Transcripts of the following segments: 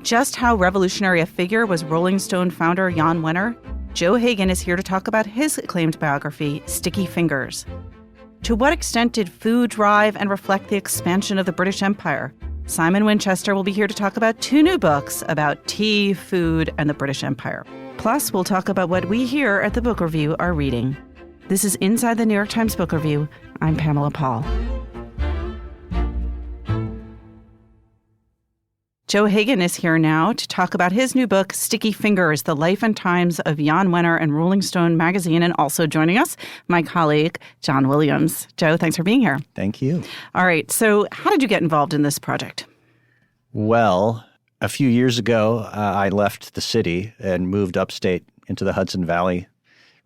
Just how revolutionary a figure was Rolling Stone founder Jann Wenner? Joe Hagan is here to talk about his acclaimed biography, Sticky Fingers. To what extent did food drive and reflect the expansion of the British Empire? Simon Winchester will be here to talk about 2 new books about tea, food, and the British Empire. Plus, we'll talk about what we here at the Book Review are reading. This is Inside the New York Times Book Review. I'm Pamela Paul. Joe Hagan is here now to talk about his new book, Sticky Fingers, The Life and Times of Jann Wenner and Rolling Stone magazine. And also joining us, my colleague, John Williams. Joe, thanks for being here. Thank you. All right. So how did you get involved in this project? Well, a few years ago, I left the city and moved upstate into the Hudson Valley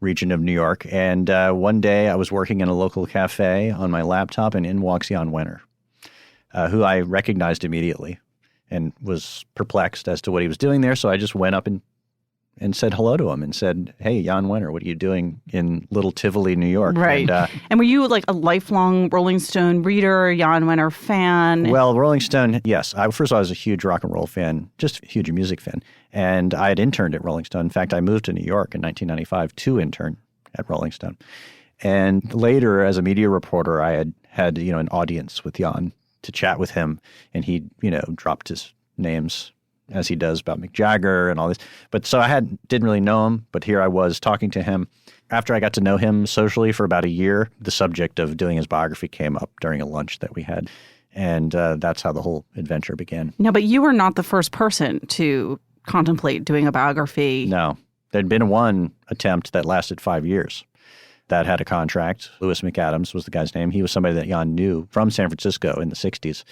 region of New York. And one day I was working in a local cafe on my laptop, and in walks Jann Wenner, who I recognized immediately and was perplexed as to what he was doing there. So I just went up and said hello to him and said, "Hey, Jann Wenner, what are you doing in Little Tivoli, New York?" Right. And were you like a lifelong Rolling Stone reader, Jann Wenner fan? Well, Rolling Stone, yes. First of all, I was a huge rock and roll fan, just a huge music fan. And I had interned at Rolling Stone. In fact, I moved to New York in 1995 to intern at Rolling Stone. And later, as a media reporter, I had an audience with Jann to chat with him, and he, dropped his names as he does about Mick Jagger and all this. But so I didn't really know him, but here I was talking to him. After I got to know him socially for about a year, the subject of doing his biography came up during a lunch that we had. And that's how the whole adventure began. No, but you were not the first person to contemplate doing a biography. No. There'd been one attempt that lasted 5 years that had a contract. Lewis McAdams was the guy's name. He was somebody that Jann knew from San Francisco in the 60s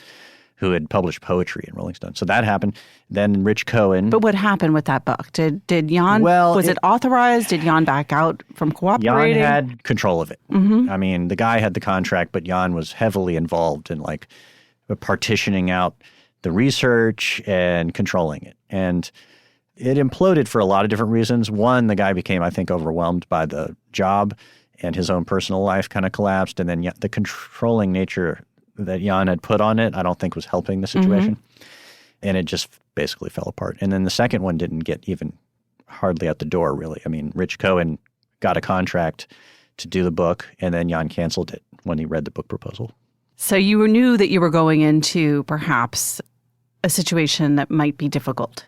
who had published poetry in Rolling Stone. So that happened. Then Rich Cohen. But what happened with that book? Did Jann, was it authorized? Did Jann back out from cooperating? Jann had control of it. Mm-hmm. I mean, the guy had the contract, but Jann was heavily involved in partitioning out the research and controlling it. And it imploded for a lot of different reasons. One, the guy became, I think, overwhelmed by the job, and his own personal life kind of collapsed. And then the controlling nature that Jann had put on it, I don't think was helping the situation. Mm-hmm. And it just basically fell apart. And then the second one didn't get even hardly out the door, really. I mean, Rich Cohen got a contract to do the book, and then Jann canceled it when he read the book proposal. So you knew that you were going into perhaps a situation that might be difficult.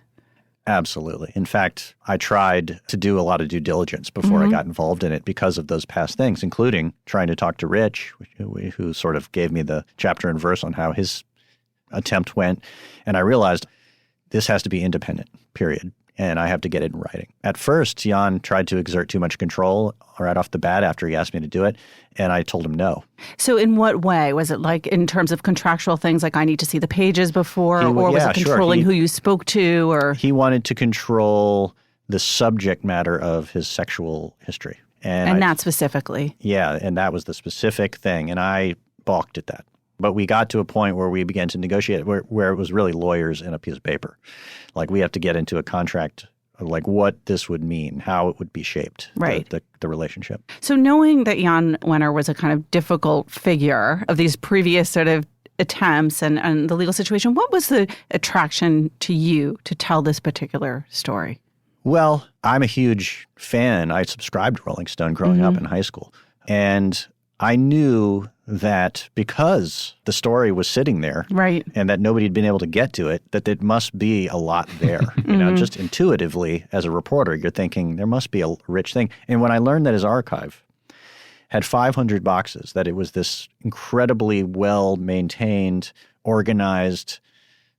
Absolutely. In fact, I tried to do a lot of due diligence before I got involved in it because of those past things, including trying to talk to Rich, who sort of gave me the chapter and verse on how his attempt went. And I realized this has to be independent, period. And I have to get it in writing. At first, Jann tried to exert too much control right off the bat after he asked me to do it, and I told him no. So in what way? Was it like in terms of contractual things, like I need to see the pages before, or was it controlling who you spoke to? Or he wanted to control the subject matter of his sexual history. And that specifically? Yeah, and that was the specific thing, and I balked at that. But we got to a point where we began to negotiate where it was really lawyers and a piece of paper. Like we have to get into a contract of like what this would mean, how it would be shaped, right. the relationship. So knowing that Jann Wenner was a kind of difficult figure of these previous sort of attempts and the legal situation, what was the attraction to you to tell this particular story? Well, I'm a huge fan. I subscribed to Rolling Stone growing up in high school. And I knew that because the story was sitting there, right, and that nobody had been able to get to it, that there must be a lot there. Just intuitively as a reporter, you're thinking there must be a rich thing. And when I learned that his archive had 500 boxes, that it was this incredibly well-maintained, organized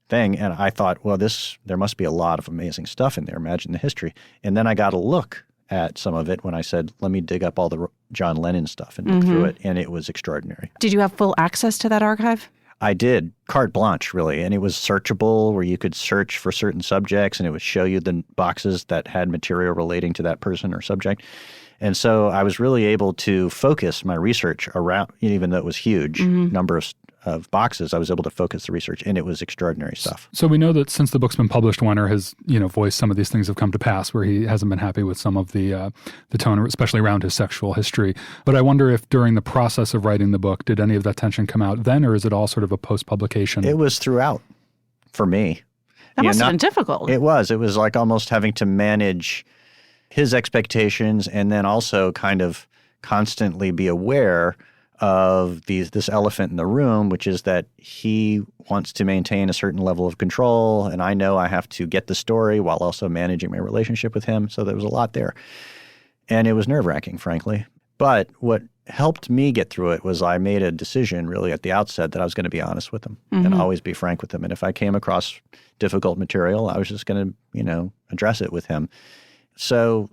thing, and I thought, well, there must be a lot of amazing stuff in there. Imagine the history. And then I got a look at some of it when I said, let me dig up all the John Lennon stuff and look through it, and it was extraordinary. Did you have full access to that archive? I did. Carte blanche, really. And it was searchable, where you could search for certain subjects, and it would show you the boxes that had material relating to that person or subject. And so I was really able to focus my research around, even though it was huge number of boxes, I was able to focus the research, and it was extraordinary stuff. So we know that since the book's been published, Wenner has, voiced some of these things have come to pass where he hasn't been happy with some of the tone, especially around his sexual history. But I wonder if during the process of writing the book, did any of that tension come out then, or is it all sort of a post-publication? It was throughout for me. That must have been difficult. It was. It was like almost having to manage his expectations and then also kind of constantly be aware of this elephant in the room, which is that he wants to maintain a certain level of control, and I know I have to get the story while also managing my relationship with him. So there was a lot there. And it was nerve-wracking, frankly. But what helped me get through it was I made a decision really at the outset that I was going to be honest with him and always be frank with him. And if I came across difficult material, I was just going to, address it with him. So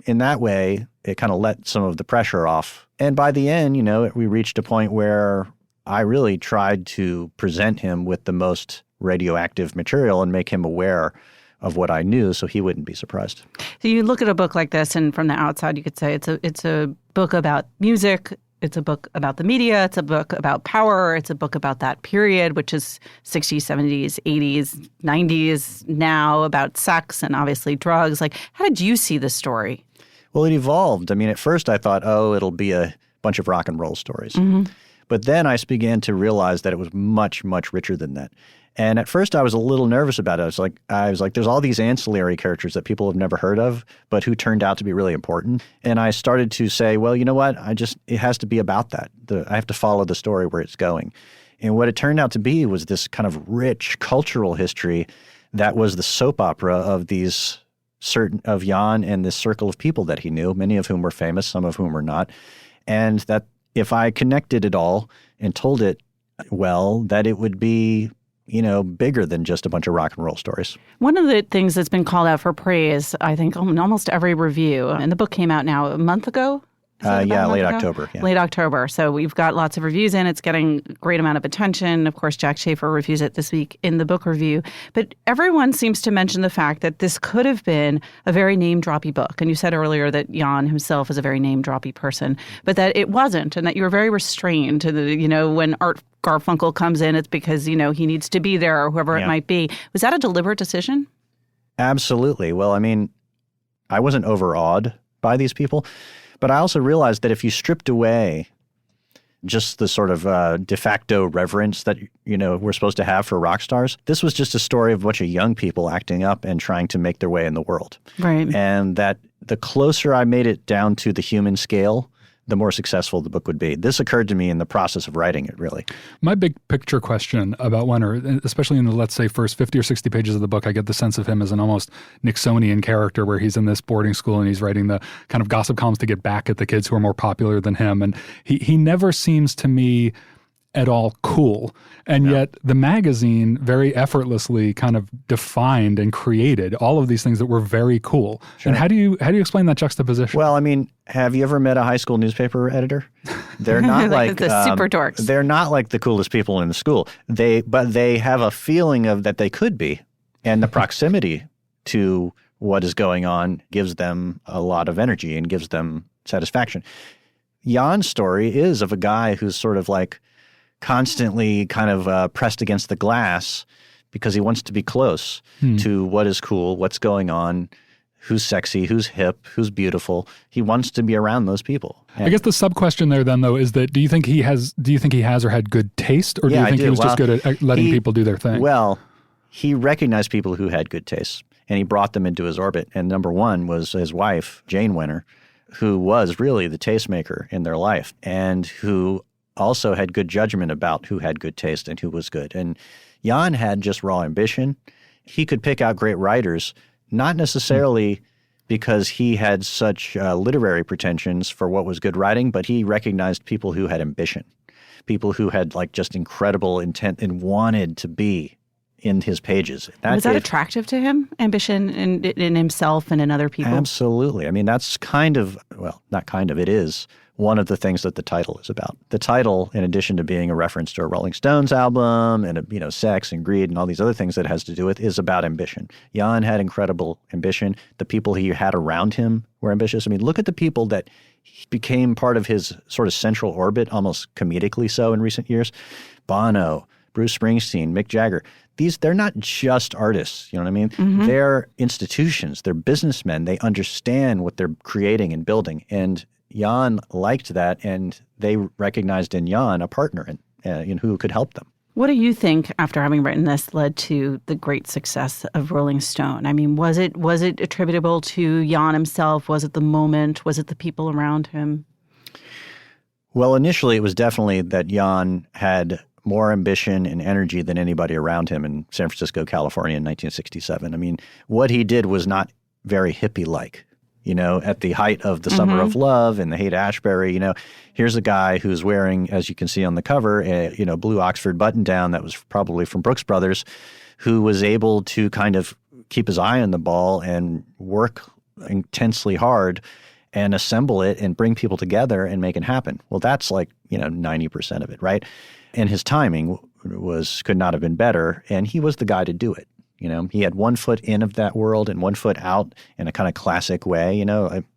in that way, it kind of let some of the pressure off. And by the end, we reached a point where I really tried to present him with the most radioactive material and make him aware of what I knew so he wouldn't be surprised. So you look at a book like this, and from the outside, you could say it's a book about music. It's a book about the media. It's a book about power. It's a book about that period, which is 60s, 70s, 80s, 90s, now about sex and obviously drugs. Like, how did you see this story? Well, it evolved. I mean, at first I thought, it'll be a bunch of rock and roll stories. But then I began to realize that it was much, much richer than that. And at first I was a little nervous about it. I was like, there's all these ancillary characters that people have never heard of, but who turned out to be really important. And I started to say, well, you know what? It has to be about that. I have to follow the story where it's going. And what it turned out to be was this kind of rich cultural history that was the soap opera of of Jann and this circle of people that he knew, many of whom were famous, some of whom were not. And that if I connected it all and told it well, that it would be bigger than just a bunch of rock and roll stories. One of the things that's been called out for praise, I think, in almost every review, and the book came out now a month ago? Late October. Yeah. Late October. So we've got lots of reviews in. It's getting a great amount of attention. Of course, Jack Schaefer reviews it this week in the book review. But everyone seems to mention the fact that this could have been a very name-droppy book. And you said earlier that Jann himself is a very name-droppy person, but that it wasn't, and that you were very restrained to when Art Garfunkel comes in, it's because, he needs to be there or whoever it might be. Was that a deliberate decision? Absolutely. Well, I mean, I wasn't overawed by these people. But I also realized that if you stripped away just the sort of de facto reverence that, we're supposed to have for rock stars, this was just a story of a bunch of young people acting up and trying to make their way in the world. Right. And that the closer I made it down to the human scale, the more successful the book would be. This occurred to me in the process of writing it, really. My big picture question about Wenner, especially in the, let's say, first 50 or 60 pages of the book, I get the sense of him as an almost Nixonian character where he's in this boarding school and he's writing the kind of gossip columns to get back at the kids who are more popular than him. And he never seems to me at all cool. And yet the magazine very effortlessly kind of defined and created all of these things that were very cool. Sure. And how do you explain that juxtaposition? Well, I mean, have you ever met a high school newspaper editor? They're not like the super dorks. They're not like the coolest people in the school. But they have a feeling of that they could be. And the proximity to what is going on gives them a lot of energy and gives them satisfaction. Jann's story is of a guy who's sort of like constantly kind of pressed against the glass because he wants to be close to what is cool, what's going on, who's sexy, who's hip, who's beautiful. He wants to be around those people. I guess the sub-question there then, though, is that do you think he has or had good taste, or do you think he was just good at letting people do their thing? Well, he recognized people who had good taste, and he brought them into his orbit. And number one was his wife, Jane Wenner, who was really the tastemaker in their life, and who also had good judgment about who had good taste and who was good. And Jann had just raw ambition. He could pick out great writers, not necessarily because he had such literary pretensions for what was good writing, but he recognized people who had ambition, people who had like just incredible intent and wanted to be in his pages. Was that attractive to him, ambition in himself and in other people? Absolutely. I mean, that's it is one of the things that the title is about. The title, in addition to being a reference to a Rolling Stones album and, sex and greed and all these other things that it has to do with, is about ambition. Jann had incredible ambition. The people he had around him were ambitious. I mean, look at the people that became part of his sort of central orbit, almost comedically so in recent years. Bono, Bruce Springsteen, Mick Jagger. They're not just artists, you know what I mean? Mm-hmm. They're institutions. They're businessmen. They understand what they're creating and building. And Jann liked that, and they recognized in Jann a partner who could help them. What do you think, after having written this, led to the great success of Rolling Stone? I mean, was it attributable to Jann himself? Was it the moment? Was it the people around him? Well, initially, it was definitely that Jann had more ambition and energy than anybody around him in San Francisco, California in 1967. I mean, what he did was not very hippie-like. You know, at the height of the Summer of Love and the Haight-Ashbury, you know, here's a guy who's wearing, as you can see on the cover, a blue Oxford button-down that was probably from Brooks Brothers, who was able to kind of keep his eye on the ball and work intensely hard and assemble it and bring people together and make it happen. Well, that's like, 90% of it, right? And his timing could not have been better, and he was the guy to do it. He had one foot in of that world and one foot out in a kind of classic way,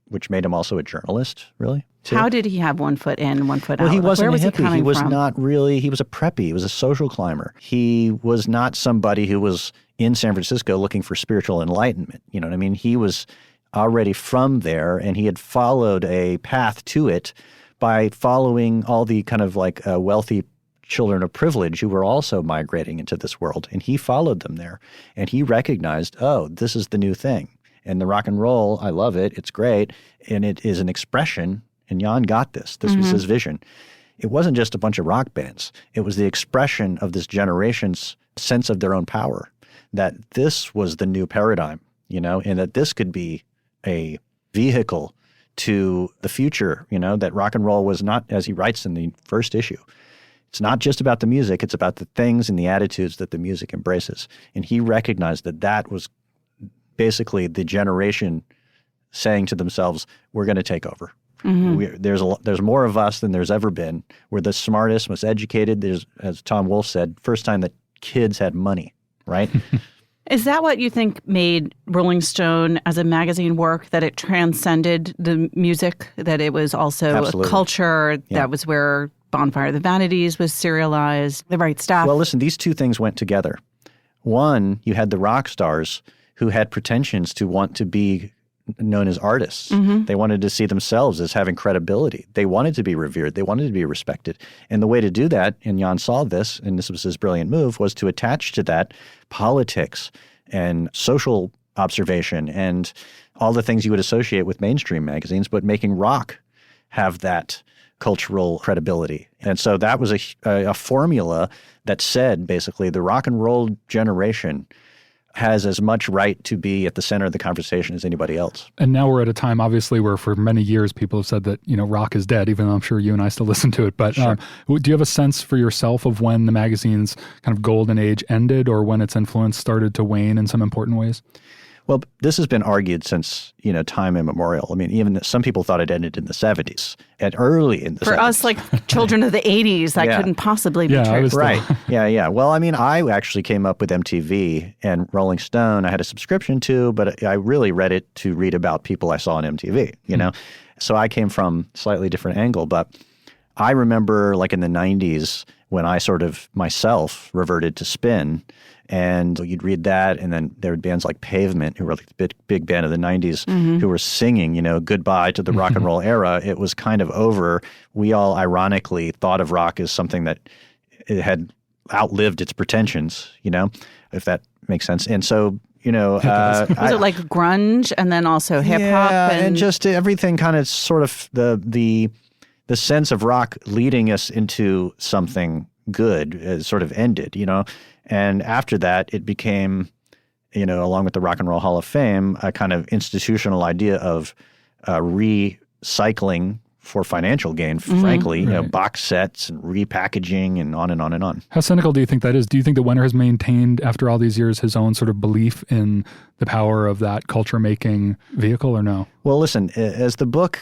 which made him also a journalist, really. Too. How did he have one foot in and one foot out? Well, he wasn't a hippie. He was from? Not really. He was a preppy. He was a social climber. He was not somebody who was in San Francisco looking for spiritual enlightenment. You know what I mean? He was already from there, and he had followed a path to it by following all the kind of like wealthy children of privilege who were also migrating into this world. And he followed them there. And he recognized, oh, this is the new thing. And the rock and roll, I love it. It's great. And it is an expression. And Jann got this. This was his vision. It wasn't just a bunch of rock bands. It was the expression of this generation's sense of their own power, that this was the new paradigm, and that this could be a vehicle to the future, that rock and roll was not, as he writes in the first issue, it's not just about the music, it's about the things and the attitudes that the music embraces. And he recognized that that was basically the generation saying to themselves, we're going to take over. There's more of us than there's ever been. We're the smartest, most educated. There's, as Tom Wolfe said, first time that kids had money, right? Is that what you think made Rolling Stone as a magazine work, that it transcended the music, that it was also Absolutely. A culture, that was where Bonfire of the Vanities was serialized, the right stuff? Well, listen, these two things went together. One, you had the rock stars who had pretensions to want to be known as artists. They wanted to see themselves as having credibility. They wanted to be revered. They wanted to be respected. And the way to do that, and Jann saw this, and this was his brilliant move, was to attach to that politics and social observation and all the things you would associate with mainstream magazines, but making rock have that cultural credibility. And so that was a formula that said, basically, the rock and roll generation has as much right to be at the center of the conversation as anybody else. And now we're at a time, obviously, where for many years people have said that, rock is dead, even though I'm sure you and I still listen to it. But Sure. Do you have a sense for yourself of when the magazine's kind of golden age ended, or when its influence started to wane in some important ways? Well, this has been argued since, time immemorial. I mean, even some people thought it ended in the 70s, and early in the 70s. For us, like children of the 80s, that couldn't possibly be true. Right. Yeah. Well, I mean, I actually came up with MTV and Rolling Stone. I had a subscription to, but I really read it to read about people I saw on MTV, So I came from a slightly different angle. But I remember like in the 90s when I sort of myself reverted to spin. And you'd read that, and then there were bands like Pavement, who were like the big band of the 90s, who were singing, goodbye to the rock and roll era. It was kind of over. We all ironically thought of rock as something that it had outlived its pretensions, if that makes sense. And so, was it like grunge and then also hip hop? Yeah, and just everything kind of sort of the sense of rock leading us into something good sort of ended, And after that, it became, along with the Rock and Roll Hall of Fame, a kind of institutional idea of recycling for financial gain, frankly, box sets and repackaging and on and on and on. How cynical do you think that is? Do you think that Wenner has maintained, after all these years, his own sort of belief in the power of that culture-making vehicle, or no? Well, listen, as the book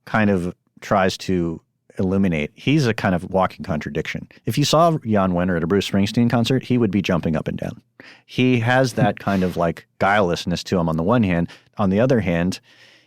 kind of tries to illuminate, he's a kind of walking contradiction. If you saw Jann Wenner at a Bruce Springsteen concert, he would be jumping up and down. He has that kind of like guilelessness to him on the one hand. On the other hand,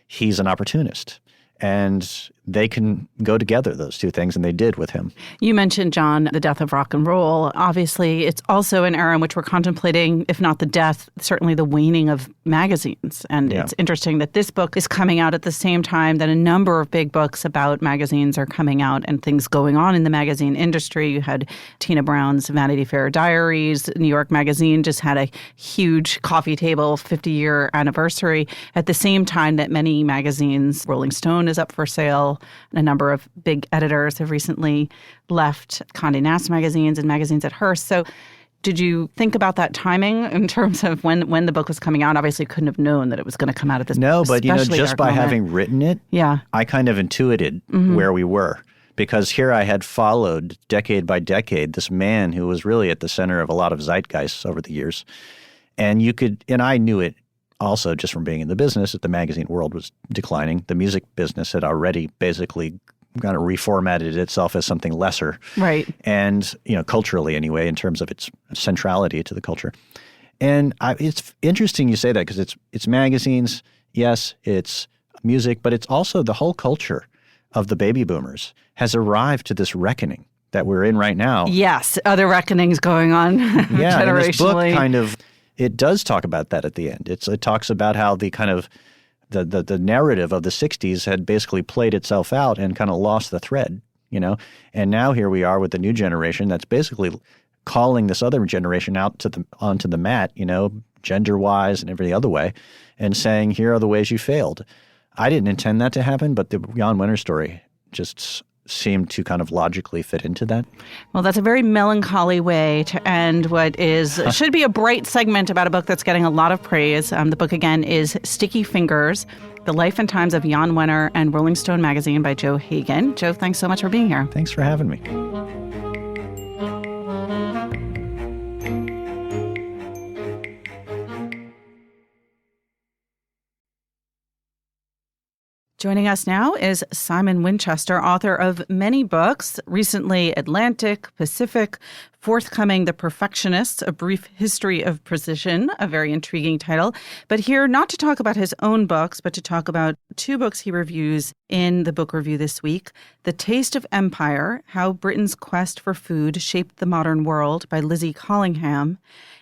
he's an opportunist. And they can go together, those two things, and they did with him. You mentioned, John, the death of rock and roll. Obviously, it's also an era in which we're contemplating, if not the death, certainly the waning of magazines. And It's interesting that this book is coming out at the same time that a number of big books about magazines are coming out and things going on in the magazine industry. You had Tina Brown's Vanity Fair Diaries. New York Magazine just had a huge coffee table 50-year anniversary. At the same time that many magazines, Rolling Stone is up for sale. A number of big editors have recently left Condé Nast magazines and magazines at Hearst. So did you think about that timing in terms of when the book was coming out? Obviously, you couldn't have known that it was going to come out at this No, but just by having written it, I kind of intuited where we were. Because here I had followed decade by decade this man who was really at the center of a lot of zeitgeists over the years. And I knew it also just from being in the business that the magazine world was declining. The music business had already basically kind of reformatted itself as something lesser. Right. And, culturally anyway, in terms of its centrality to the culture. And it's interesting you say that because it's magazines, yes, it's music, but it's also the whole culture of the baby boomers has arrived to this reckoning that we're in right now. Yes, other reckonings going on generationally. And this book it does talk about that at the end. It talks about how the kind of the narrative of the 60s had basically played itself out and kind of lost the thread, And now here we are with the new generation that's basically calling this other generation out onto the mat, gender-wise and every other way, and saying, here are the ways you failed. I didn't intend that to happen, but the Jann Wenner story just seemed to kind of logically fit into that. Well, that's a very melancholy way to end what should be a bright segment about a book that's getting a lot of praise. The book, again, is Sticky Fingers, The Life and Times of Jann Wenner and Rolling Stone Magazine by Joe Hagan. Joe, thanks so much for being here. Thanks for having me. Joining us now is Simon Winchester, author of many books, recently Atlantic, Pacific, forthcoming The Perfectionists, A Brief History of Precision, a very intriguing title. But here, not to talk about his own books, but to talk about two books he reviews in the book review this week. The Taste of Empire, How Britain's Quest for Food Shaped the Modern World by Lizzie Collingham,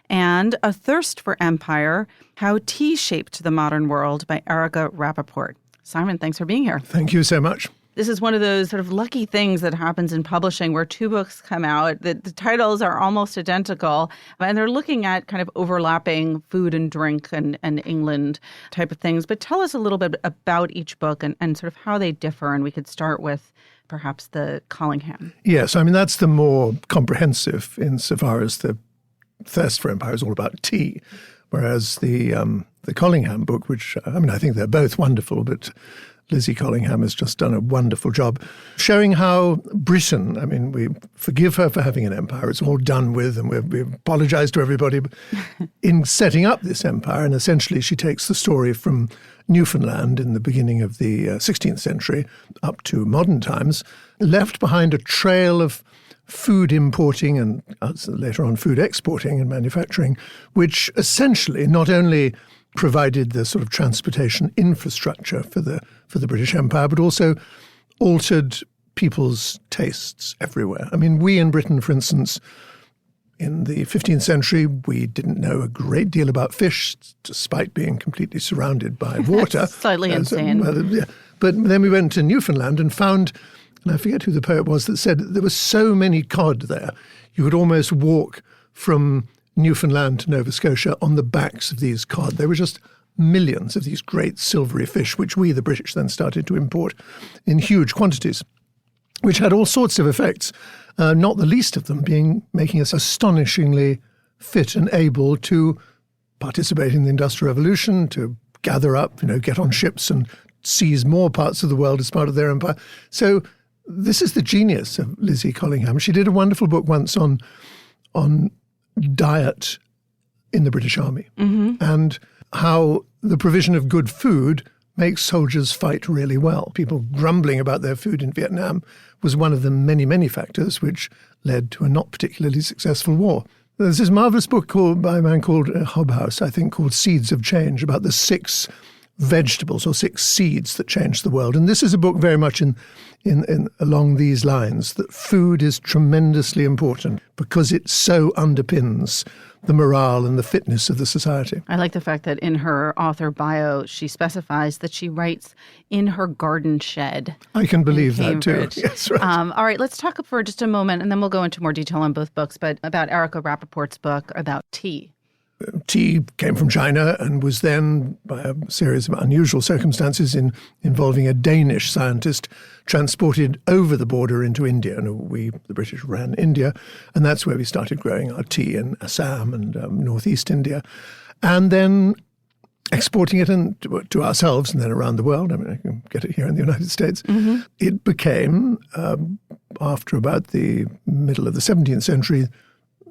and A Thirst for Empire, How Tea Shaped the Modern World by Erica Rappaport. Simon, thanks for being here. Thank you so much. This is one of those sort of lucky things that happens in publishing where two books come out. The titles are almost identical, and they're looking at kind of overlapping food and drink and England type of things. But tell us a little bit about each book and sort of how they differ. And we could start with perhaps the Collingham. Yes, that's the more comprehensive insofar as the Thirst for Empire is all about tea, whereas the Collingham book, which, I think they're both wonderful, but Lizzie Collingham has just done a wonderful job showing how Britain, we forgive her for having an empire. It's all done with, and we apologize to everybody in setting up this empire. And essentially she takes the story from Newfoundland in the beginning of the 16th century up to modern times, left behind a trail of food importing and later on food exporting and manufacturing, which essentially not only provided the sort of transportation infrastructure for the British Empire, but also altered people's tastes everywhere. We in Britain, for instance, in the 15th century, we didn't know a great deal about fish, despite being completely surrounded by water. Slightly insane. But then we went to Newfoundland and found, and I forget who the poet was that said there were so many cod there, you could almost walk from Newfoundland to Nova Scotia on the backs of these cod. There were just millions of these great silvery fish, which we, the British, then started to import in huge quantities, which had all sorts of effects, not the least of them being making us astonishingly fit and able to participate in the Industrial Revolution, to gather up, get on ships and seize more parts of the world as part of their empire. So this is the genius of Lizzie Collingham. She did a wonderful book once on diet in the British Army and how the provision of good food makes soldiers fight really well. People grumbling about their food in Vietnam was one of the many, many factors which led to a not particularly successful war. There's this marvelous book by a man called Hobhouse, I think, called Seeds of Change, about the 6 vegetables or 6 seeds that changed the world. And this is a book very much in along these lines, that food is tremendously important because it so underpins the morale and the fitness of the society. I like the fact that in her author bio, she specifies that she writes in her garden shed. I can believe that too. Yes, right. All right, let's talk for just a moment, and then we'll go into more detail on both books, but about Erica Rappaport's book about tea. Tea came from China and was then, by a series of unusual circumstances involving a Danish scientist, transported over the border into India. And the British, ran India, and that's where we started growing our tea in Assam and northeast India. And then exporting it to ourselves and then around the world. I mean, I can get it here in the United States. Mm-hmm. It became, after about the middle of the 17th century,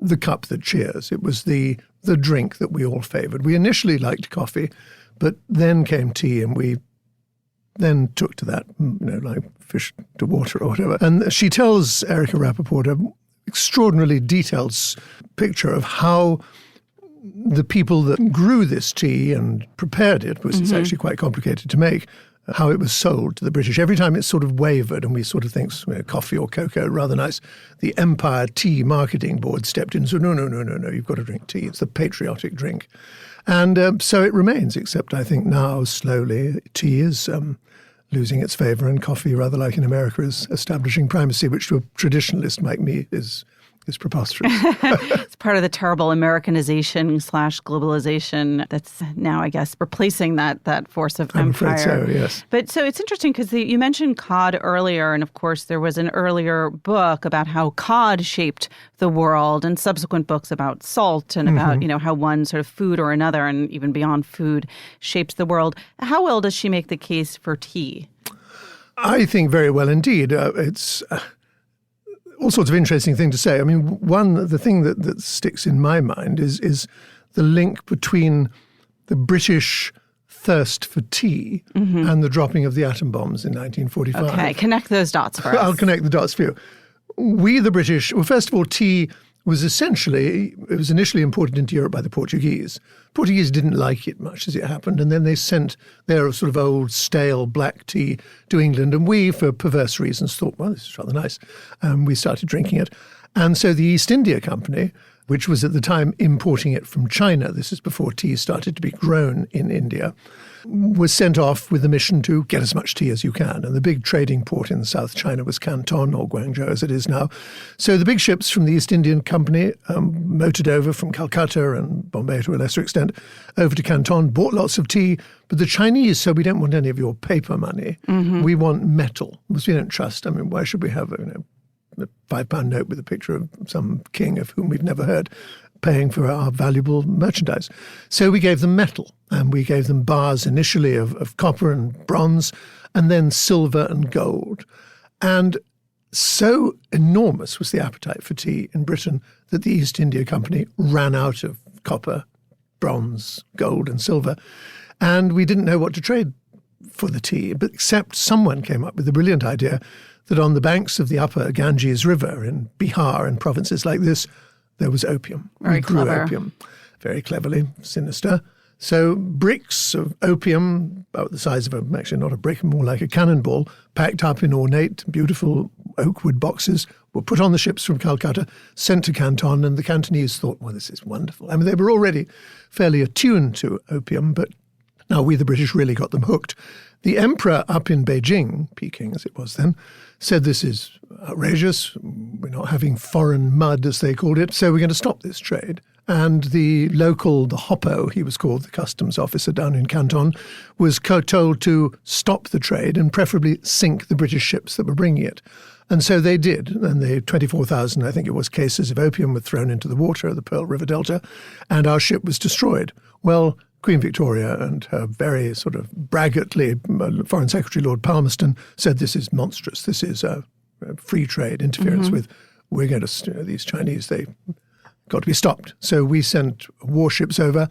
the cup that cheers. It was the drink that we all favored. We initially liked coffee, but then came tea, and we then took to that, like fish to water or whatever. And she tells, Erica Rappaport, an extraordinarily detailed picture of how the people that grew this tea and prepared it, because it's actually quite complicated to make, how it was sold to the British. Every time it sort of wavered and we sort of think coffee or cocoa, rather nice, the Empire Tea Marketing Board stepped in and said, no, you've got to drink tea. It's the patriotic drink. And so it remains, except I think now slowly tea is losing its favour and coffee, rather like in America, is establishing primacy, which to a traditionalist like me is preposterous. It's part of the terrible Americanization/globalization that's now, I guess, replacing that force of empire. I'm afraid so, yes. But so it's interesting because you mentioned cod earlier, and of course there was an earlier book about how cod shaped the world, and subsequent books about salt and about, how one sort of food or another, and even beyond food, shapes the world. How well does she make the case for tea? I think very well indeed. It's all sorts of interesting thing to say. I mean, the thing that sticks in my mind is the link between the British thirst for tea and the dropping of the atom bombs in 1945. Okay, connect those dots for us. I'll connect the dots for you. We, the British, well, first of all, tea was initially imported into Europe by the Portuguese. Portuguese didn't like it much as it happened, and then they sent their sort of old stale black tea to England, and we, for perverse reasons, thought, well, this is rather nice. We started drinking it. And so the East India Company, which was at the time importing it from China, this is before tea started to be grown in India, was sent off with the mission to get as much tea as you can. And the big trading port in South China was Canton, or Guangzhou as it is now. So the big ships from the East Indian Company motored over from Calcutta and Bombay to a lesser extent over to Canton, bought lots of tea. But the Chinese said, we don't want any of your paper money. We want metal, because we don't trust. I mean, why should we have a £5 note with a picture of some king of whom we've never heard paying for our valuable merchandise? So we gave them metal, and we gave them bars initially of copper and bronze, and then silver and gold. And so enormous was the appetite for tea in Britain that the East India Company ran out of copper, bronze, gold and silver, and we didn't know what to trade for the tea, but except someone came up with the brilliant idea that on the banks of the upper Ganges River in Bihar and provinces like this, there was opium. Very we grew clever. opium, very cleverly, sinister. So bricks of opium, about the size of actually not a brick, more like a cannonball, packed up in ornate, beautiful oak wood boxes, were put on the ships from Calcutta, sent to Canton, and the Cantonese thought, well, this is wonderful. I mean, they were already fairly attuned to opium, but now we, the British, really got them hooked. The emperor up in Beijing, Peking as it was then, said this is outrageous. We're not having foreign mud, as they called it, so we're going to stop this trade. And the Hoppo, he was called, the customs officer down in Canton, was told to stop the trade and preferably sink the British ships that were bringing it. And so they did. And the 24,000, I think it was, cases of opium were thrown into the water of the Pearl River Delta, and our ship was destroyed. Well, Queen Victoria and her very sort of braggartly Foreign Secretary Lord Palmerston said this is monstrous. This is a free trade interference with, we're going to, these Chinese, they got to be stopped. So we sent warships over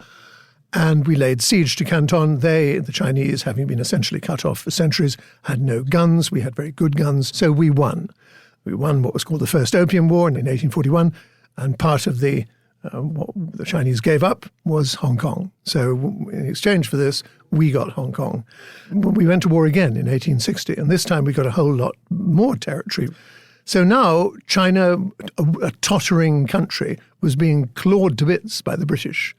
and we laid siege to Canton. The Chinese, having been essentially cut off for centuries, had no guns. We had very good guns. So we won. We won what was called the First Opium War in 1841. And part of the What the Chinese gave up was Hong Kong. So in exchange for this, we got Hong Kong. We went to war again in 1860, and this time we got a whole lot more territory. So now China, a tottering country, was being clawed to bits by the British.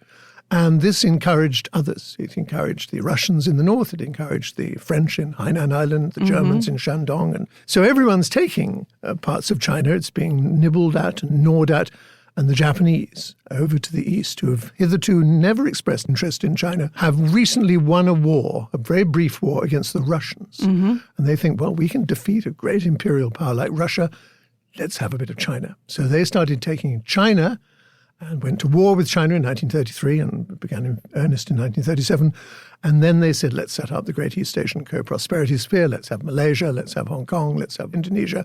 And this encouraged others. It encouraged the Russians in the north. It encouraged the French in Hainan Island, the Germans in Shandong. And so everyone's taking parts of China. It's being nibbled at and gnawed at. And the Japanese over to the east, who have hitherto never expressed interest in China, have recently won a war, a very brief war against the Russians. And they think, well, we can defeat a great imperial power like Russia. Let's have a bit of China. So they started taking China and went to war with China in 1933 and began in earnest in 1937. And then they said, let's set up the Great East Asian Co-Prosperity Sphere. Let's have Malaysia. Let's have Hong Kong. Let's have Indonesia.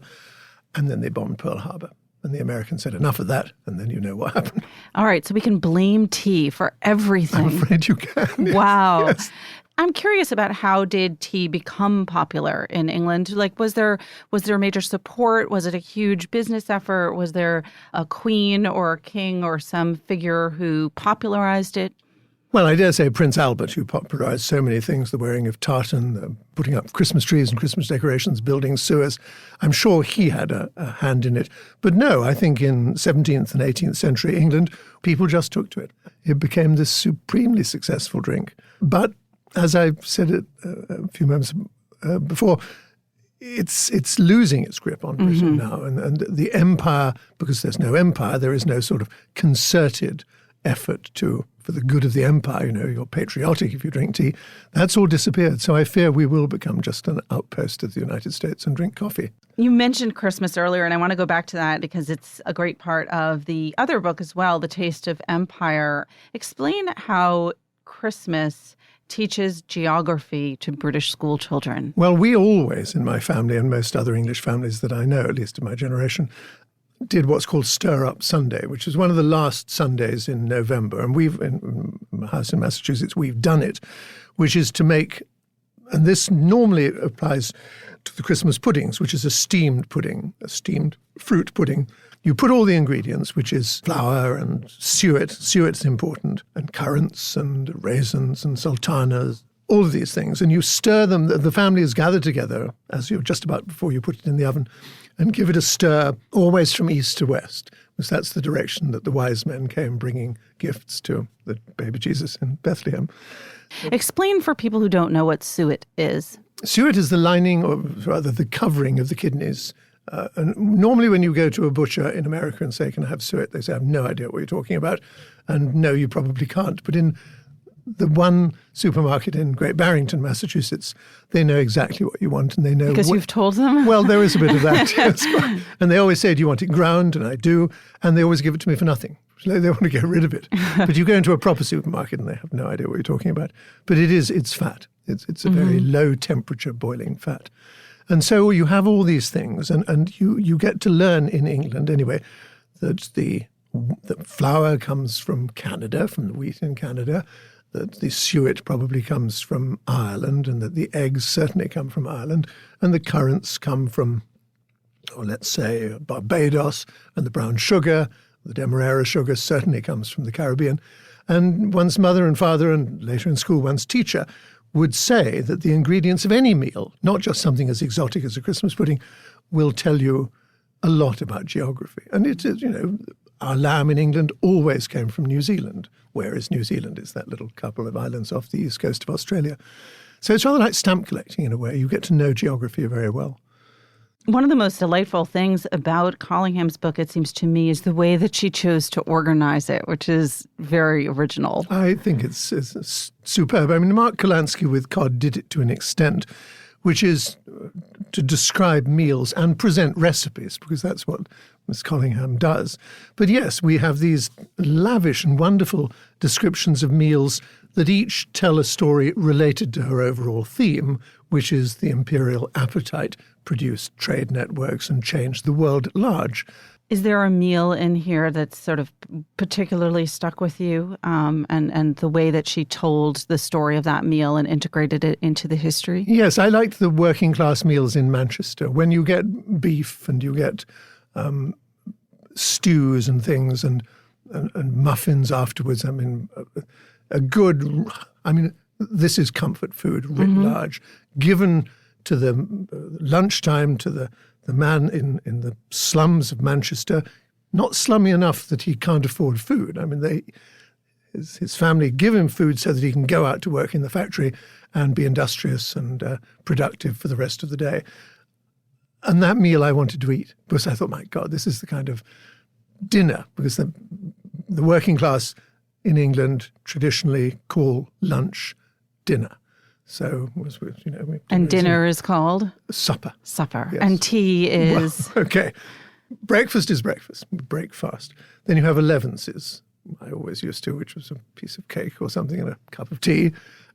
And then they bombed Pearl Harbor. And the Americans said, enough of that. And then you know what happened. All right. So we can blame tea for everything. I'm afraid you can. Yes. Wow. Yes. I'm curious about how did tea become popular in England? Like, was there major support? Was it a huge business effort? Was there a queen or a king or some figure who popularized it? Well, I dare say Prince Albert, who popularized so many things, the wearing of tartan, the putting up Christmas trees and Christmas decorations, building sewers. I'm sure he had a hand in it. But no, I think in 17th and 18th century England, people just took to it. It became this supremely successful drink. But as I said it a few moments before, it's losing its grip on Britain now. And the empire, because there's no empire, there is no sort of concerted effort for the good of the empire. You know, you're patriotic if you drink tea. That's all disappeared. So I fear we will become just an outpost of the United States and drink coffee. You mentioned Christmas earlier, and I want to go back to that because it's a great part of the other book as well, The Taste of Empire. Explain how Christmas teaches geography to British school children. Well, we always, in my family and most other English families that I know, at least in my generation, did what's called Stir Up Sunday, which is one of the last Sundays in November. And we've, in my house in Massachusetts, we've done it, which is to make, and this normally applies to the Christmas puddings, which is a steamed pudding, a steamed fruit pudding. You put all the ingredients, which is flour and suet. Suet's important, and currants and raisins and sultanas, all of these things. And you stir them. The family is gathered together, as you're just about before you put it in the oven, and give it a stir, always from east to west, because that's the direction that the wise men came bringing gifts to the baby Jesus in Bethlehem. Explain for people who don't know what suet is. Suet is the lining, or rather the covering of the kidneys. And normally when you go to a butcher in America and say, can I have suet? They say, I have no idea what you're talking about. And no, you probably can't. But in the one supermarket in Great Barrington, Massachusetts, they know exactly what you want, and they know because you've told them. Well, there is a bit of that. Yes. And they always say, "Do you want it ground?" And I do, and they always give it to me for nothing. So they want to get rid of it. But you go into a proper supermarket, and they have no idea what you're talking about. But it's fat. It's a very low temperature boiling fat, and so you have all these things, and you get to learn in England anyway that the flour comes from Canada, from the wheat in Canada, that the suet probably comes from Ireland, and that the eggs certainly come from Ireland, and the currants come from, or let's say, Barbados, and the brown sugar, the Demerara sugar, certainly comes from the Caribbean. And one's mother and father, and later in school one's teacher, would say that the ingredients of any meal, not just something as exotic as a Christmas pudding, will tell you a lot about geography. And it is, our lamb in England always came from New Zealand, whereas New Zealand is that little couple of islands off the east coast of Australia. So it's rather like stamp collecting in a way. You get to know geography very well. One of the most delightful things about Collingham's book, it seems to me, is the way that she chose to organize it, which is very original. I think it's superb. I mean, Mark Kolansky with Cod did it to an extent, which is to describe meals and present recipes, because that's what Miss Collingham does. But yes, we have these lavish and wonderful descriptions of meals that each tell a story related to her overall theme, which is the imperial appetite produced trade networks and changed the world at large. Is there a meal in here that's sort of particularly stuck with you, and the way that she told the story of that meal and integrated it into the history? Yes, I liked the working class meals in Manchester. When you get beef and you get stews and things, and and muffins afterwards. I mean, this is comfort food writ large, given to the lunchtime to the man in the slums of Manchester, not slummy enough that he can't afford food. I mean, his family give him food so that he can go out to work in the factory and be industrious and productive for the rest of the day. And that meal I wanted to eat because I thought, my God, this is the kind of dinner, because the working class in England traditionally call lunch dinner. So, dinner is called? Supper. Supper. Yes. And tea is? Well, okay. Breakfast is breakfast. We break fast. Then you have elevenses, I always used to, which was a piece of cake or something and a cup of tea.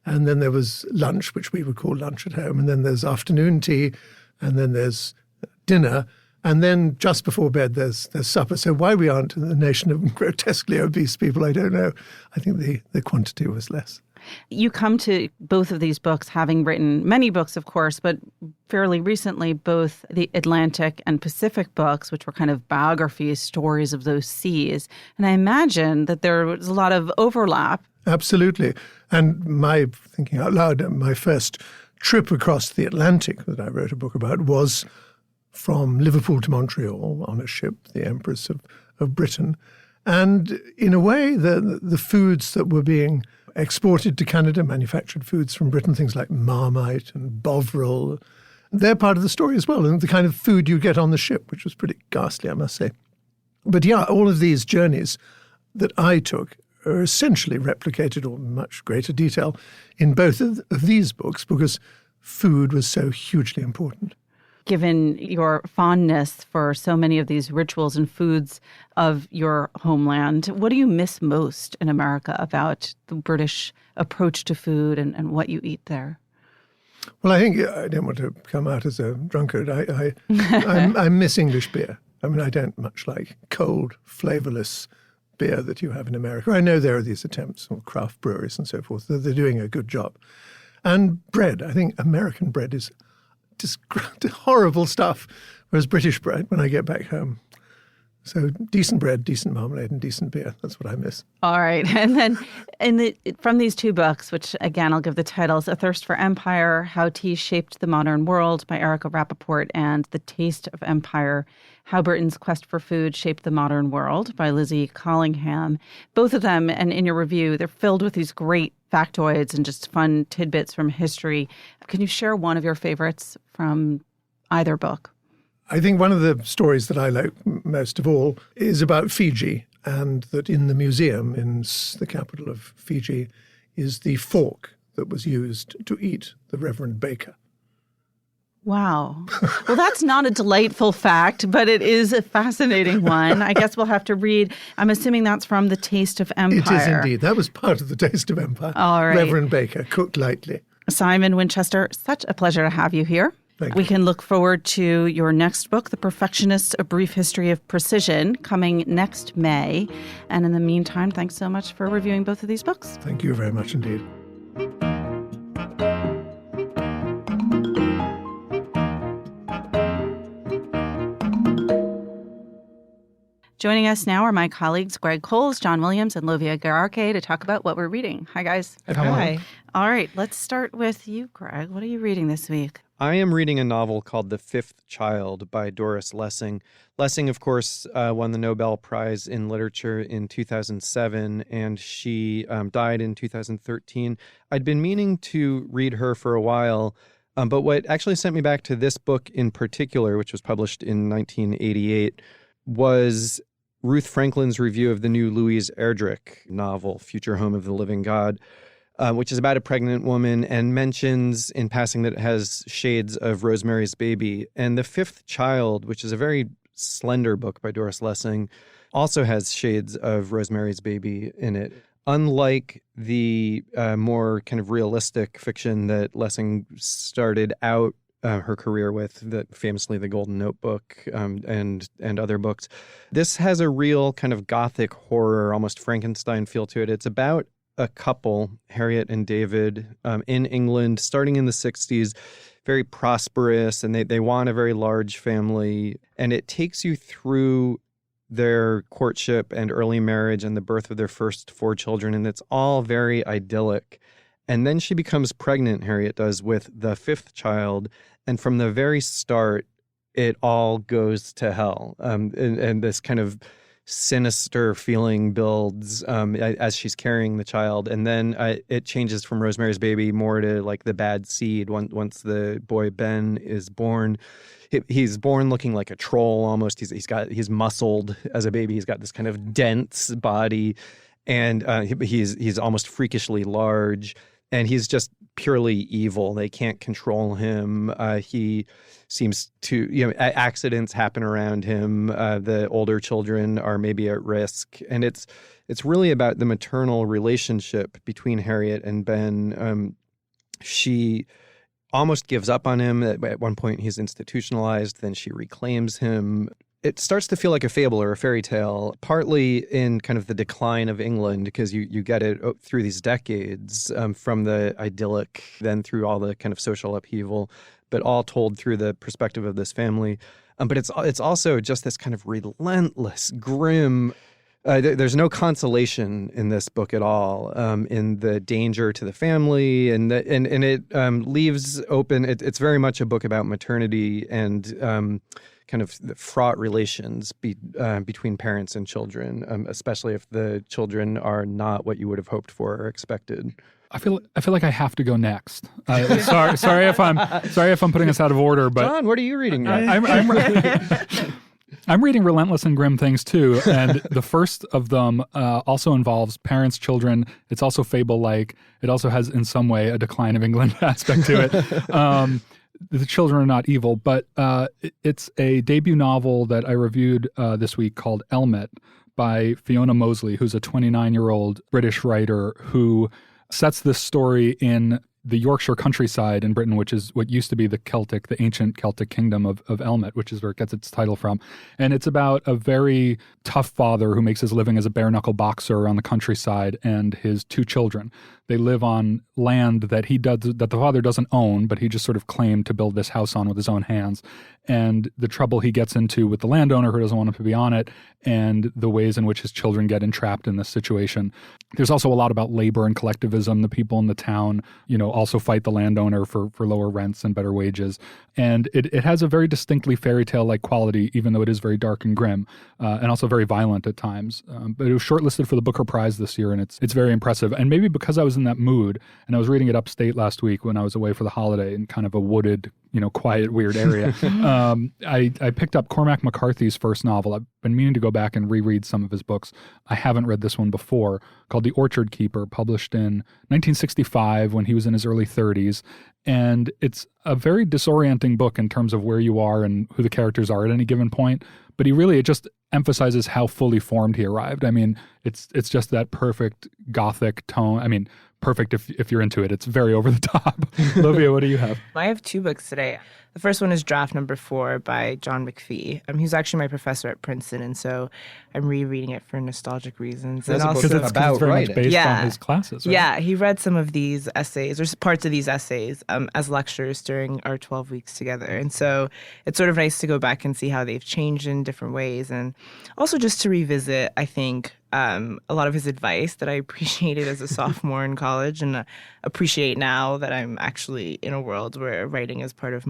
And then there was lunch, which we would call lunch at home. And then there's afternoon tea. And then there's dinner. And then just before bed, there's supper. So why we aren't a nation of grotesquely obese people, I don't know. I think the quantity was less. You come to both of these books having written many books, of course, but fairly recently, both the Atlantic and Pacific books, which were kind of biographies, stories of those seas. And I imagine that there was a lot of overlap. Absolutely. And my, thinking out loud, my first trip across the Atlantic that I wrote a book about was from Liverpool to Montreal on a ship, the Empress of Britain. And in a way, the foods that were being exported to Canada, manufactured foods from Britain, things like Marmite and Bovril, they're part of the story as well, and the kind of food you get on the ship, which was pretty ghastly, I must say. But yeah, all of these journeys that I took are essentially replicated, or much greater detail, in both of these books, because food was so hugely important. Given your fondness for so many of these rituals and foods of your homeland, what do you miss most in America about the British approach to food and what you eat there? Well, I think I don't want to come out as a drunkard. I miss English beer. I mean, I don't much like cold, flavorless beer that you have in America. I know there are these attempts, or craft breweries and so forth. They're doing a good job. And bread. I think American bread is just horrible stuff, whereas British bread, when I get back home. So decent bread, decent marmalade, and decent beer. That's what I miss. All right. And then from these two books, which, again, I'll give the titles, A Thirst for Empire, How Tea Shaped the Modern World by Erica Rappaport, and The Taste of Empire, How Britain's Quest for Food Shaped the Modern World by Lizzie Collingham. Both of them, and in your review, they're filled with these great factoids and just fun tidbits from history. Can you share one of your favorites from either book? I think one of the stories that I like most of all is about Fiji, and that in the museum in the capital of Fiji is the fork that was used to eat the Reverend Baker. Wow. Well, that's not a delightful fact, but it is a fascinating one. I guess we'll have to read. I'm assuming that's from The Taste of Empire. It is indeed. That was part of The Taste of Empire. All right. Reverend Baker, cooked lightly. Simon Winchester, such a pleasure to have you here. Thank we you. can look forward to your next book, The Perfectionist, A Brief History of Precision, coming next May. And in the meantime, thanks so much for reviewing both of these books. Thank you very much indeed. Joining us now are my colleagues, Greg Coles, John Williams, and Lovia Gararque to talk about what we're reading. Hi, guys. Hi. All right, let's start with you, Greg. What are you reading this week? I am reading a novel called The Fifth Child by Doris Lessing. Lessing, of course, won the Nobel Prize in Literature in 2007, and she died in 2013. I'd been meaning to read her for a while, but what actually sent me back to this book in particular, which was published in 1988, was Ruth Franklin's review of the new Louise Erdrich novel, Future Home of the Living God, which is about a pregnant woman and mentions in passing that it has shades of Rosemary's Baby. And The Fifth Child, which is a very slender book by Doris Lessing, also has shades of Rosemary's Baby in it. Unlike the more kind of realistic fiction that Lessing started out her career with, famously The Golden Notebook and other books. This has a real kind of gothic horror, almost Frankenstein feel to it. It's about a couple, Harriet and David, in England, starting in the 60s, very prosperous, and they want a very large family. And it takes you through their courtship and early marriage and the birth of their first 4 children, and it's all very idyllic. And then she becomes pregnant, Harriet does, with the 5th child, and from the very start, it all goes to hell. And this kind of sinister feeling builds as she's carrying the child. And then it changes from Rosemary's Baby more to like the bad seed once the boy Ben is born. He's born looking like a troll almost. He's muscled as a baby. He's got this kind of dense body, and he's almost freakishly large, and he's just purely evil. They can't control him. He seems to, accidents happen around him. The older children are maybe at risk, and it's really about the maternal relationship between Harriet and Ben. She almost gives up on him. At one point, he's institutionalized. Then she reclaims him. It starts to feel like a fable or a fairy tale, partly in kind of the decline of England, because you get it through these decades, from the idyllic, then through all the kind of social upheaval, but all told through the perspective of this family. But it's also just this kind of relentless, grim. There's no consolation in this book at all, in the danger to the family, and it leaves open. It's very much a book about maternity and kind of the fraught relations between parents and children, especially if the children are not what you would have hoped for or expected. I feel like I have to go next. Sorry if I'm putting us out of order, but John, what are you reading now? I'm reading Relentless and Grim Things too, and the first of them also involves parents, children. It's also fable-like. It also has, in some way, a decline of England aspect to it. The children are not evil, but it's a debut novel that I reviewed this week called Elmet by Fiona Mosley, who's a 29-year-old British writer who sets this story in the Yorkshire countryside in Britain, which is what used to be the ancient Celtic kingdom of Elmet, which is where it gets its title from. And it's about a very tough father who makes his living as a bare-knuckle boxer on the countryside and his 2 children. They live on land that the father doesn't own, but he just sort of claimed to build this house on with his own hands. And the trouble he gets into with the landowner who doesn't want him to be on it, and the ways in which his children get entrapped in this situation. There's also a lot about labor and collectivism. The people in the town, also fight the landowner for lower rents and better wages. And it has a very distinctly fairy tale-like quality, even though it is very dark and grim, and also very violent at times. But it was shortlisted for the Booker Prize this year, and it's very impressive. And maybe because I was in that mood, and I was reading it upstate last week when I was away for the holiday in kind of a wooded, quiet, weird area, I picked up Cormac McCarthy's first novel. I've been meaning to go back and reread some of his books. I haven't read this one before, called The Orchard Keeper, published in 1965 when he was in his early 30s. And it's a very disorienting book in terms of where you are and who the characters are at any given point. But it just emphasizes how fully formed he arrived. I mean, it's just that perfect Gothic tone. I mean, perfect if you're into it. It's very over the top. Olivia, what do you have? I have 2 books today. The first one is Draft Number 4 by John McPhee. He's actually my professor at Princeton, and so I'm rereading it for nostalgic reasons. That's and also also it's very much based on his classes, right? Yeah, he read some of these essays, or parts of these essays, as lectures during our 12 weeks together. And so it's sort of nice to go back and see how they've changed in different ways, and also just to revisit, I think, a lot of his advice that I appreciated as a sophomore in college and appreciate now that I'm actually in a world where writing is part of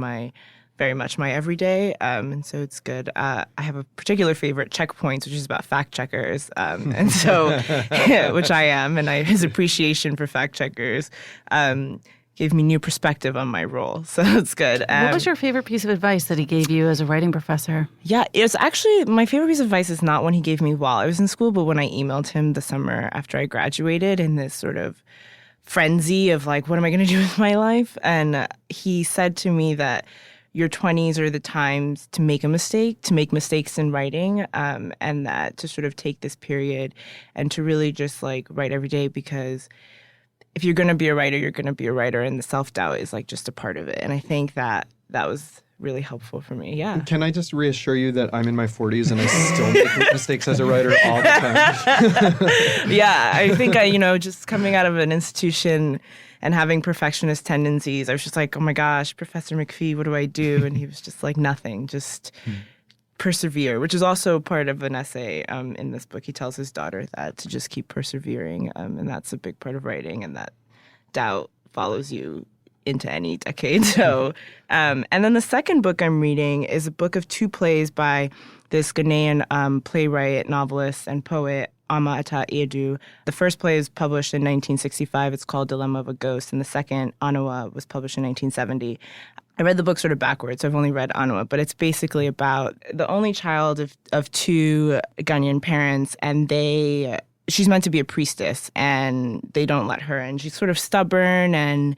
very much my everyday. And so it's good. I have a particular favorite, Checkpoints, which is about fact checkers. And so, which I am, and his appreciation for fact checkers gave me new perspective on my role. So it's good. What was your favorite piece of advice that he gave you as a writing professor? Yeah, it's actually, my favorite piece of advice is not one he gave me while I was in school, but when I emailed him the summer after I graduated in this sort of frenzy of like, what am I going to do with my life? And he said to me that your 20s are the times to make a mistake, to make mistakes in writing, and that to sort of take this period and to really just like write every day, because if you're going to be a writer, you're going to be a writer, and the self-doubt is like just a part of it. And I think that was really helpful for me. Yeah. Can I just reassure you that I'm in my 40s and I still make mistakes as a writer all the time? Yeah, I think just coming out of an institution and having perfectionist tendencies, I was just like, oh my gosh, Professor McPhee, what do I do? And he was just like, nothing, just persevere, which is also part of an essay in this book. He tells his daughter that to just keep persevering, and that's a big part of writing, and that doubt follows you into any decade. So, and then the second book I'm reading is a book of 2 plays by this Ghanaian playwright, novelist, and poet, Ama Ata Edu. The first play is published in 1965. It's called Dilemma of a Ghost, and the second, Anua, was published in 1970. I read the book sort of backwards, so I've only read Anua, but it's basically about the only child of 2 Ghanaian parents, and she's meant to be a priestess, and they don't let her, and she's sort of stubborn and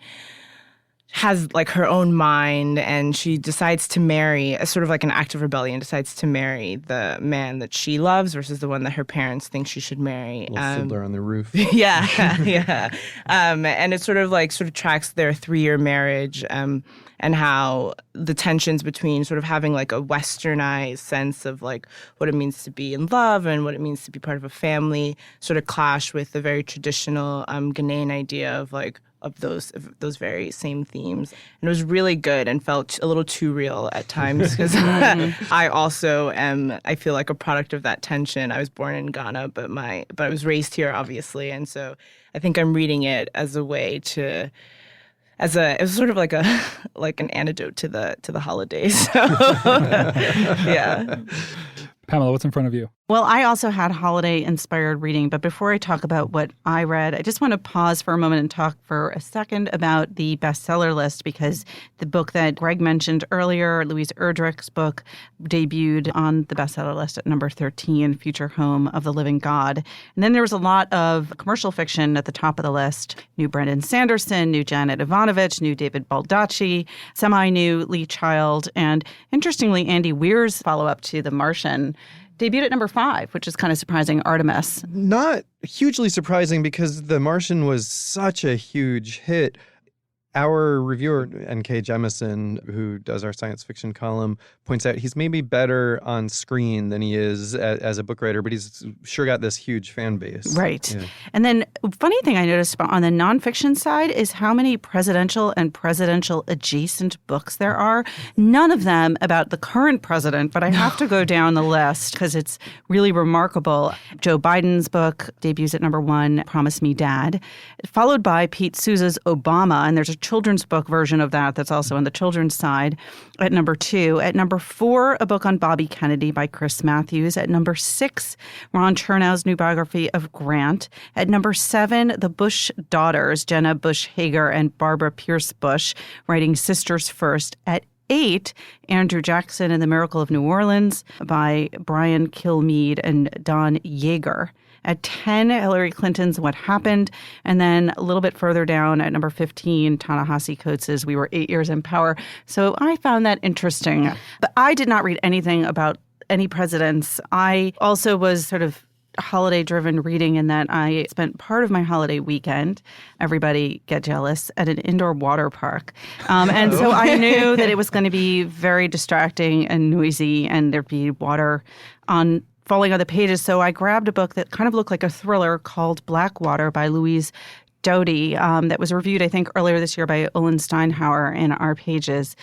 has like her own mind, and she decides to marry, as sort of like an act of rebellion, decides to marry the man that she loves versus the one that her parents think she should marry. Fiddler on the Roof. Yeah. And it sort of tracks their 3-year marriage, and how the tensions between sort of having like a westernized sense of like what it means to be in love and what it means to be part of a family sort of clash with the very traditional Ghanaian idea of like of those very same themes. And it was really good and felt a little too real at times, because I also I feel like a product of that tension. I was born in Ghana, but I was raised here, obviously, and so I think I'm reading it as a way to it was sort of like an antidote to the holidays. So, yeah. Pamela, what's in front of you? Well, I also had holiday-inspired reading, but before I talk about what I read, I just want to pause for a moment and talk for a second about the bestseller list, because the book that Greg mentioned earlier, Louise Erdrich's book, debuted on the bestseller list at number 13, Future Home of the Living God. And then there was a lot of commercial fiction at the top of the list. New Brendan Sanderson, new Janet Ivanovich, new David Baldacci, semi-new Lee Child, and interestingly, Andy Weir's follow-up to The Martian debuted at number 5, which is kind of surprising, Artemis. Not hugely surprising, because The Martian was such a huge hit. Our reviewer, N.K. Jemison, who does our science fiction column, points out he's maybe better on screen than he is as a book writer, but he's sure got this huge fan base. Right. Yeah. And then funny thing I noticed on the nonfiction side is how many presidential and presidential adjacent books there are. None of them about the current president, but I have to go down the list because it's really remarkable. Joe Biden's book debuts at number 1, Promise Me Dad, followed by Pete Souza's Obama, and there's a children's book version of that's also on the children's side at number 2. At number 4, a book on Bobby Kennedy by Chris Matthews. At number 6, Ron Chernow's new biography of Grant. At number 7, the Bush daughters, Jenna Bush Hager and Barbara Pierce Bush, writing Sisters First. At 8, Andrew Jackson and the Miracle of New Orleans by Brian Kilmeade and Don Yeager. At 10, Hillary Clinton's What Happened. And then a little bit further down at number 15, Ta-Nehisi Coates' We Were 8 Years in Power. So I found that interesting. But I did not read anything about any presidents. I also was sort of holiday-driven reading in that I spent part of my holiday weekend, everybody get jealous, at an indoor water park. And so I knew that it was going to be very distracting and noisy, and there'd be water falling on the pages. So I grabbed a book that kind of looked like a thriller called Blackwater by Louise Doughty that was reviewed, I think, earlier this year by Olin Steinhauer in Our Pages.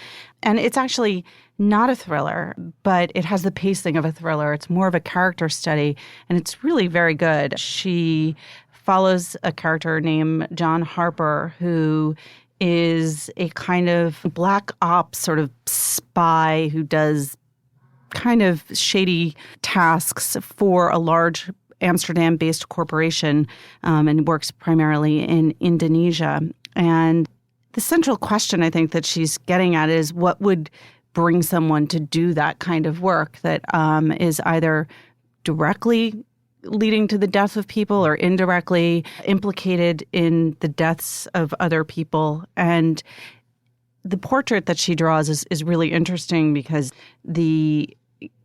And it's actually not a thriller, but it has the pacing of a thriller. It's more of a character study, and it's really very good. She follows a character named John Harper, who is a kind of black ops sort of spy who does kind of shady tasks for a large Amsterdam-based corporation and works primarily in Indonesia. And the central question I think that she's getting at is what would bring someone to do that kind of work that is either directly leading to the death of people or indirectly implicated in the deaths of other people. And the portrait that she draws is really interesting because the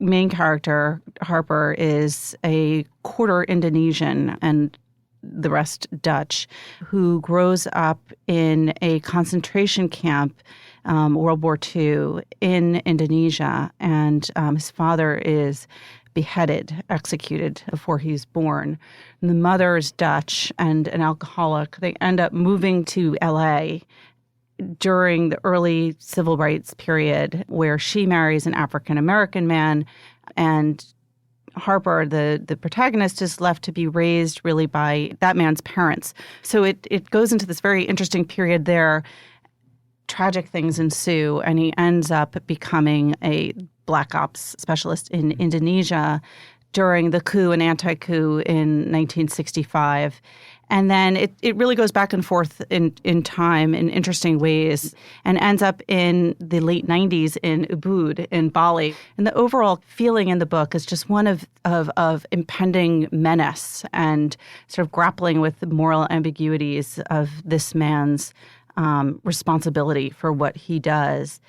main character, Harper, is a quarter Indonesian and the rest Dutch, who grows up in a concentration camp, World War II, in Indonesia. And his father is beheaded, executed before he's born. And the mother is Dutch and an alcoholic. They end up moving to L.A. during the early civil rights period, where she marries an African-American man And Harper, the protagonist, is left to be raised really by that man's parents. So it goes into this very interesting period there. Tragic things ensue, and he ends up becoming a black ops specialist in Indonesia during the coup and anti-coup in 1965. And then it really goes back and forth in time in interesting ways and ends up in the late 90s in Ubud in Bali. And the overall feeling in the book is just one of impending menace and sort of grappling with the moral ambiguities of this man's responsibility for what he does.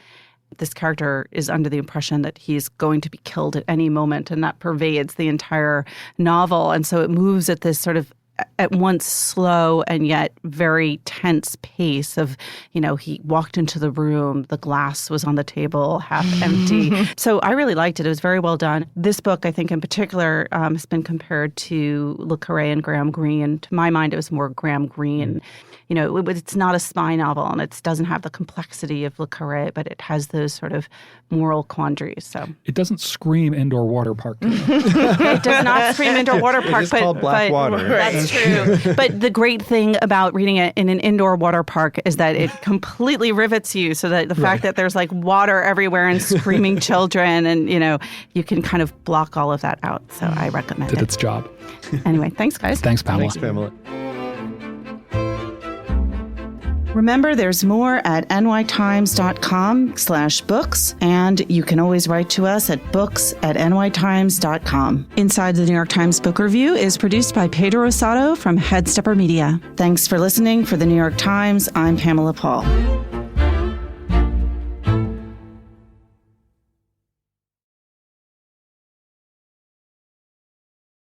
This character is under the impression that he's going to be killed at any moment, and that pervades the entire novel. And so it moves at this sort of at once slow and yet very tense pace of, he walked into the room, the glass was on the table, half empty. So I really liked it. It was very well done. This book, I think in particular, has been compared to Le Carré and Graham Greene. To my mind, it was more Graham Greene. It's not a spy novel, and it doesn't have the complexity of Le Carré, but it has those sort of moral quandaries. So it doesn't scream indoor water park. It does not scream indoor water park. It's called Black Water. That's true. But the great thing about reading it in an indoor water park is that it completely rivets you. So that the fact that there's like water everywhere and screaming children, and you can kind of block all of that out. So I recommend it. Did its job. Anyway, thanks, guys. Thanks, Pamela. Thanks, Pamela. Remember, there's more at nytimes.com/books, and you can always write to us at books@nytimes.com. Inside the New York Times Book Review is produced by Pedro Rosado from Headstepper Media. Thanks for listening. For the New York Times, I'm Pamela Paul.